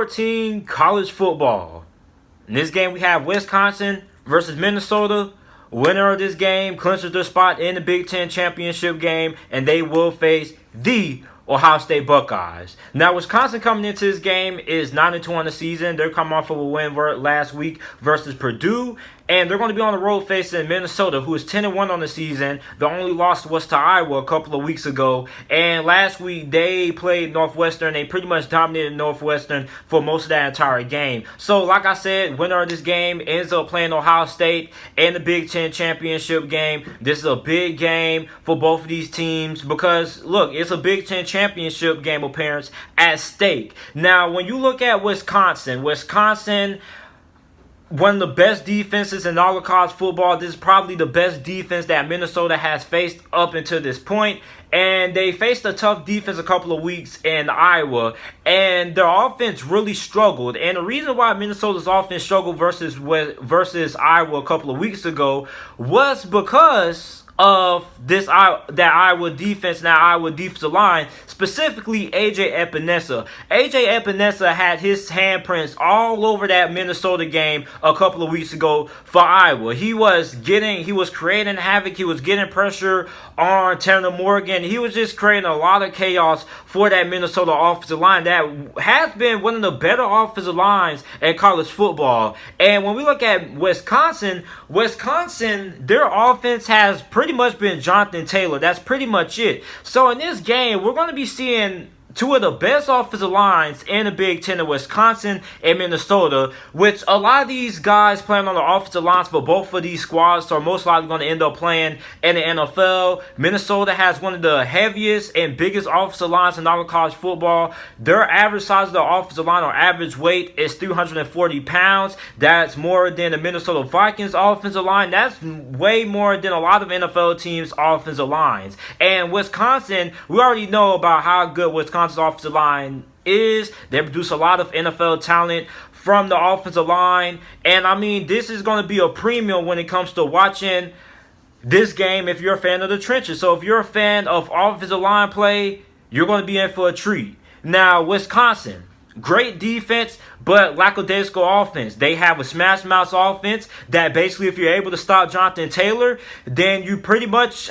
14 college football. In this game, we have Wisconsin versus Minnesota. Winner of this game clinches their spot in the Big Ten championship game, and they will face the Ohio State Buckeyes. Now, Wisconsin coming into this game is 9-2 on the season. They're coming off of a win last week versus Purdue. And they're going to be on the road facing Minnesota, who is 10-1 on the season. The only loss was to Iowa a couple of weeks ago. And last week, they played Northwestern. They pretty much dominated Northwestern for most of that entire game. So, like I said, winner of this game ends up playing Ohio State in the Big Ten championship game. This is a big game for both of these teams because, look, it's a Big Ten championship game appearance at stake. Now, when you look at Wisconsin, one of the best defenses in all of college football. This is probably the best defense that Minnesota has faced up until this point. And they faced a tough defense a couple of weeks in Iowa. And their offense really struggled. And the reason why Minnesota's offense struggled versus Iowa a couple of weeks ago was because of that Iowa defense and that Iowa defensive line, specifically A.J. Epinesa. A.J. Epinesa had his handprints all over that Minnesota game a couple of weeks ago for Iowa. He was creating havoc. He was getting pressure on Tanner Morgan. He was just creating a lot of chaos for that Minnesota offensive line that has been one of the better offensive lines in college football. And when we look at Wisconsin, their offense has pretty much been Jonathan Taylor. That's pretty much it. So in this game, we're going to be seeing two of the best offensive lines in the Big Ten of Wisconsin and Minnesota, which a lot of these guys playing on the offensive lines for both of these squads are most likely going to end up playing in the NFL. Minnesota has one of the heaviest and biggest offensive lines in all of college football. Their average size of the offensive line or average weight is 340 pounds. That's more than the Minnesota Vikings offensive line. That's way more than a lot of NFL teams' offensive lines. And Wisconsin, we already know about how good Wisconsin's offensive line is. They produce a lot of NFL talent from the offensive line. And I mean, this is going to be a premium when it comes to watching this game if you're a fan of the trenches. So if you're a fan of offensive line play, you're going to be in for a treat. Now, Wisconsin, great defense, but lackadaisical offense. They have a smash mouth offense that basically, if you're able to stop Jonathan Taylor, then you pretty much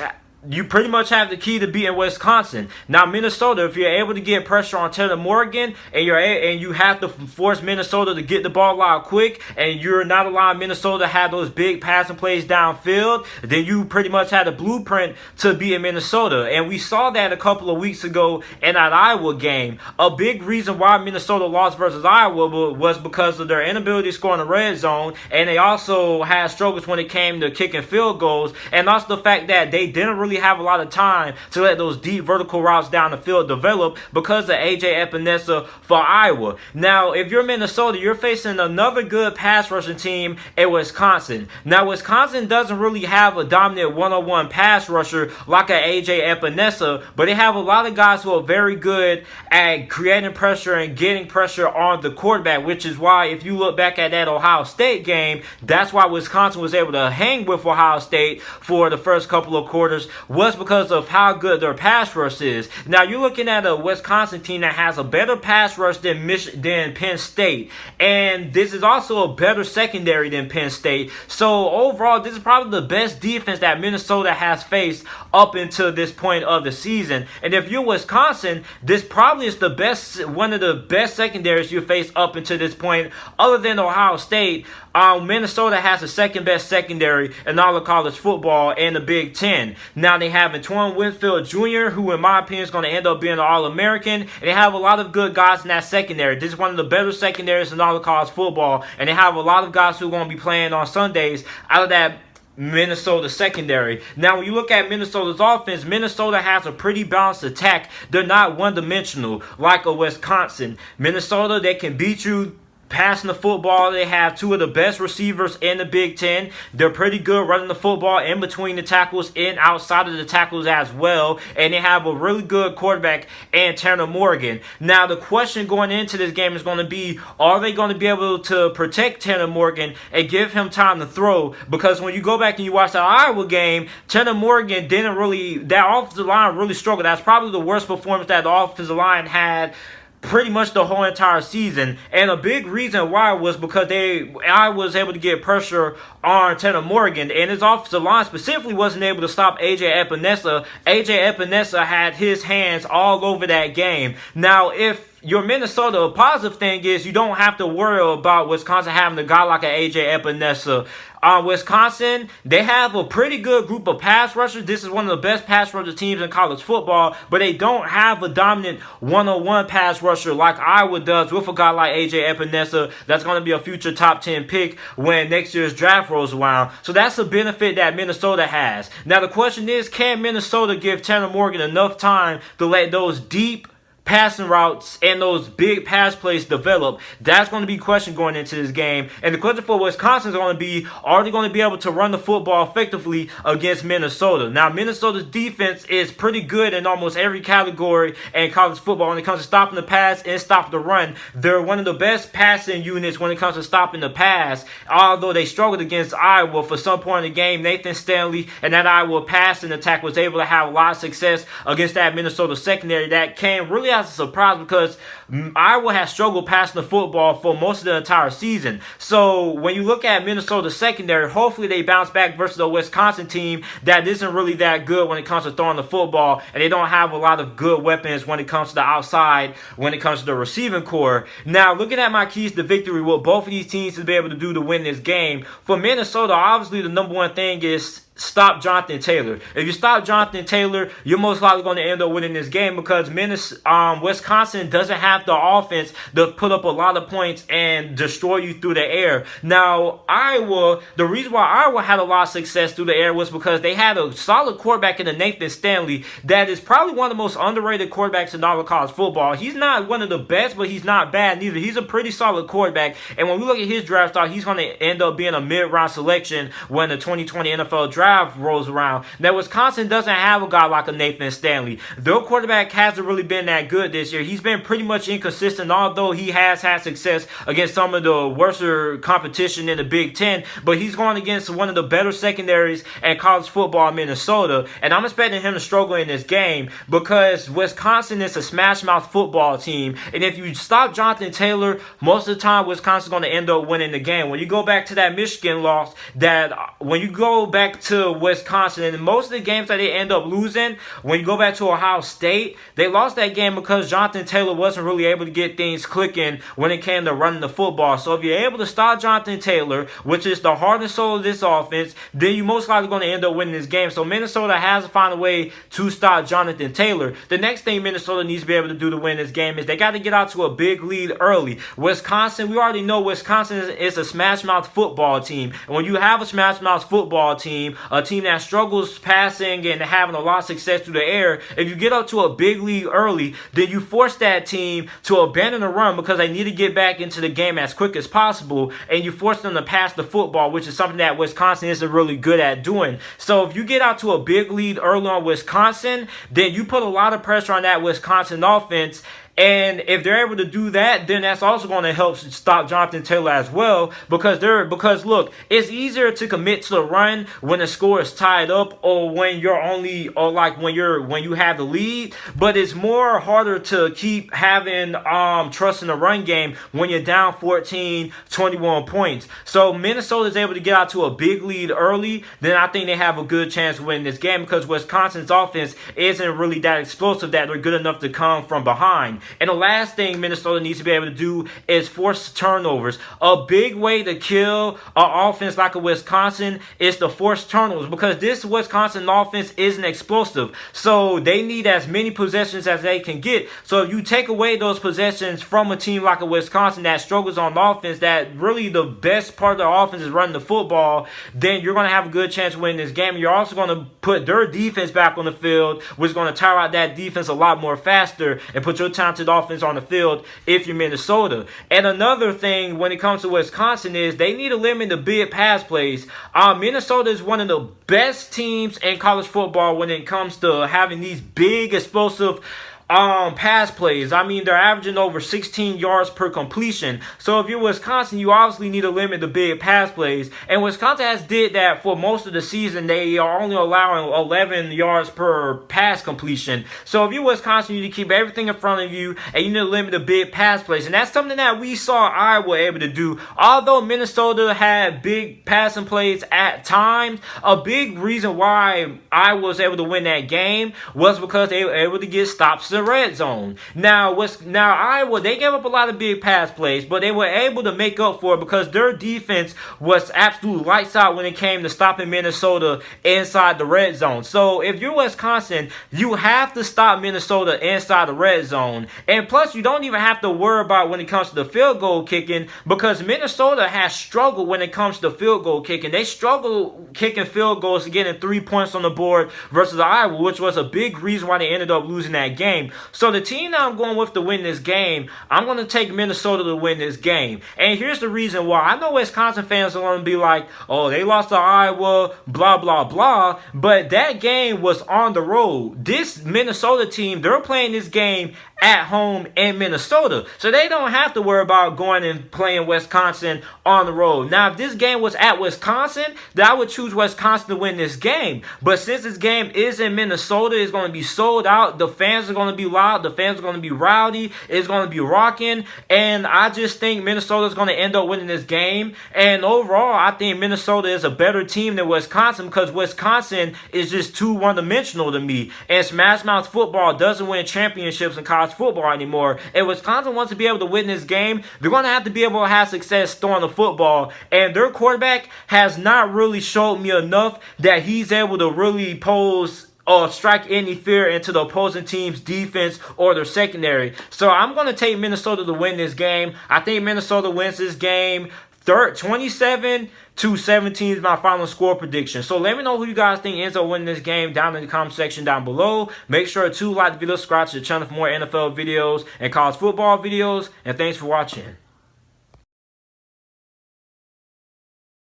have the key to beating Wisconsin. Now, Minnesota, if you're able to get pressure on Tanner Morgan and you have to force Minnesota to get the ball out quick, and you're not allowing Minnesota to have those big passing plays downfield, then you pretty much had a blueprint to beat Minnesota. And we saw that a couple of weeks ago in that Iowa game. A big reason why Minnesota lost versus Iowa was because of their inability to score in the red zone, and they also had struggles when it came to kicking field goals, and also the fact that they didn't really have a lot of time to let those deep vertical routes down the field develop because of A.J. Epinesa for Iowa. Now, if you're Minnesota, you're facing another good pass rushing team in Wisconsin. Now, Wisconsin doesn't really have a dominant one-on-one pass rusher like an A.J. Epinesa, but they have a lot of guys who are very good at creating pressure and getting pressure on the quarterback, which is why if you look back at that Ohio State game, that's why Wisconsin was able to hang with Ohio State for the first couple of quarters, was because of how good their pass rush is. Now, you're looking at a Wisconsin team that has a better pass rush than Penn State, and this is also a better secondary than Penn State. So overall, this is probably the best defense that Minnesota has faced up until this point of the season. And if you're Wisconsin, this probably is one of the best secondaries you face up until this point, other than Ohio State. Minnesota has the second best secondary in all of college football in the Big Ten. Now, they have Antoine Winfield Jr., who in my opinion is going to end up being an All-American. And they have a lot of good guys in that secondary. This is one of the better secondaries in all of college football. And they have a lot of guys who are going to be playing on Sundays out of that Minnesota secondary. Now, when you look at Minnesota's offense, Minnesota has a pretty balanced attack. They're not one-dimensional like a Wisconsin. Minnesota, they can beat you passing the football. They have two of the best receivers in the Big Ten. They're pretty good running the football in between the tackles and outside of the tackles as well. And they have a really good quarterback in Tanner Morgan. Now, the question going into this game is going to be, are they going to be able to protect Tanner Morgan and give him time to throw? Because when you go back and you watch the Iowa game, Tanner Morgan that offensive line really struggled. That's probably the worst performance that the offensive line had pretty much the whole entire season. And a big reason why was because I was able to get pressure on Tanner Morgan, and his offensive line specifically wasn't able to stop AJ Epinesa. AJ Epinesa had his hands all over that game. Now, if you're Minnesota, a positive thing is you don't have to worry about Wisconsin having a guy like an AJ Epinesa. Wisconsin, they have a pretty good group of pass rushers. This is one of the best pass rusher teams in college football, but they don't have a dominant one-on-one pass rusher like Iowa does with a guy like AJ Epinesa that's going to be a future top 10 pick when next year's draft rolls around. So that's a benefit that Minnesota has. Now the question is, can Minnesota give Tanner Morgan enough time to let those deep passing routes and those big pass plays develop? That's going to be a question going into this game. And the question for Wisconsin is going to be, are they going to be able to run the football effectively against Minnesota? Now, Minnesota's defense is pretty good in almost every category in college football when it comes to stopping the pass and stopping the run. They're one of the best passing units when it comes to stopping the pass, although they struggled against Iowa for some point in the game. Nathan Stanley and that Iowa passing attack was able to have a lot of success against that Minnesota secondary that came really as a surprise because Iowa has struggled passing the football for most of the entire season. So when you look at Minnesota's secondary, hopefully they bounce back versus a Wisconsin team that isn't really that good when it comes to throwing the football, and they don't have a lot of good weapons when it comes to the outside, when it comes to the receiving core. Now, looking at my keys to victory, what both of these teams to be able to do to win this game. For Minnesota, obviously the number one thing is stop Jonathan Taylor. If you stop Jonathan Taylor, you're most likely going to end up winning this game because Wisconsin doesn't have the offense to put up a lot of points and destroy you through the air. Now, Iowa, the reason why Iowa had a lot of success through the air was because they had a solid quarterback in the Nathan Stanley that is probably one of the most underrated quarterbacks in all of college football. He's not one of the best, but he's not bad neither. He's a pretty solid quarterback, and when we look at his draft stock, he's going to end up being a mid-round selection when the 2020 NFL draft rolls around. Now, Wisconsin doesn't have a guy like a Nathan Stanley. Their quarterback hasn't really been that good this year. He's been pretty much inconsistent, although he has had success against some of the worser competition in the Big Ten. But he's going against one of the better secondaries in college football in Minnesota, and I'm expecting him to struggle in this game because Wisconsin is a smash-mouth football team, and if you stop Jonathan Taylor, most of the time Wisconsin's going to end up winning the game. When you go back to that Michigan loss, when you go back to Wisconsin, and most of the games that they end up losing, when you go back to Ohio State, they lost that game because Jonathan Taylor wasn't really able to get things clicking when it came to running the football. So if you're able to stop Jonathan Taylor, which is the heart and soul of this offense, then you're most likely going to end up winning this game. So Minnesota has to find a way to stop Jonathan Taylor. The next thing Minnesota needs to be able to do to win this game is they got to get out to a big lead early. Wisconsin, we already know Wisconsin is a smash-mouth football team. And when you have a smash-mouth football team, a team that struggles passing and having a lot of success through the air, if you get up to a big lead early, then you force that team to abandon the run because they need to get back into the game as quick as possible, and you force them to pass the football, which is something that Wisconsin isn't really good at doing. So if you get out to a big lead early on Wisconsin, then you put a lot of pressure on that Wisconsin offense. And if they're able to do that, then that's also going to help stop Jonathan Taylor as well, because look, it's easier to commit to the run when the score is tied up or when you have the lead, but it's more harder to keep having trust in the run game when you're down 14-21 points. So Minnesota is able to get out to a big lead early, then I think they have a good chance of winning this game because Wisconsin's offense isn't really that explosive that they're good enough to come from behind. And the last thing Minnesota needs to be able to do is force turnovers. A big way to kill an offense like a Wisconsin is to force turnovers because this Wisconsin offense isn't explosive. So they need as many possessions as they can get. So if you take away those possessions from a team like a Wisconsin that struggles on offense, that really the best part of their offense is running the football, then you're going to have a good chance of winning this game. You're also going to put their defense back on the field, which is going to tire out that defense a lot more faster and put your talented offense on the field if you're Minnesota. And another thing when it comes to Wisconsin is they need to limit the big pass plays. Minnesota is one of the best teams in college football when it comes to having these big explosive pass plays. I mean, they're averaging over 16 yards per completion. So if you're Wisconsin, you obviously need to limit the big pass plays. And Wisconsin has did that for most of the season. They are only allowing 11 yards per pass completion. So if you're Wisconsin, you need to keep everything in front of you, and you need to limit the big pass plays. And that's something that we saw Iowa able to do. Although Minnesota had big passing plays at times, a big reason why Iowa was able to win that game was because they were able to get stops in the red zone. Now Iowa, they gave up a lot of big pass plays, but they were able to make up for it because their defense was absolute lights out when it came to stopping Minnesota inside the red zone. So if you're Wisconsin, you have to stop Minnesota inside the red zone. And plus, you don't even have to worry about when it comes to the field goal kicking, because Minnesota has struggled when it comes to field goal kicking. They struggle kicking field goals and getting 3 points on the board versus Iowa, which was a big reason why they ended up losing that game. So the team that I'm going with to win this game, I'm going to take Minnesota to win this game. And here's the reason why. I know Wisconsin fans are going to be like, oh, they lost to Iowa, blah, blah, blah. But that game was on the road. This Minnesota team, they're playing this game at home in Minnesota. So they don't have to worry about going and playing Wisconsin on the road. Now, if this game was at Wisconsin, then I would choose Wisconsin to win this game. But since this game is in Minnesota, it's going to be sold out. The fans are going to be loud. The fans are going to be rowdy. It's going to be rocking. And I just think Minnesota is going to end up winning this game. And overall, I think Minnesota is a better team than Wisconsin, because Wisconsin is just too one-dimensional to me. And Smash Mouth football doesn't win championships in college football anymore. If Wisconsin wants to be able to win this game, they're going to have to be able to have success throwing the football. And their quarterback has not really showed me enough that he's able to really pose or strike any fear into the opposing team's defense or their secondary. So I'm going to take Minnesota to win this game. I think Minnesota wins this game 27-17 is my final score prediction. So let me know who you guys think ends up winning this game down in the comment section down below. Make sure to like the video, subscribe to the channel for more NFL videos and college football videos. And thanks for watching.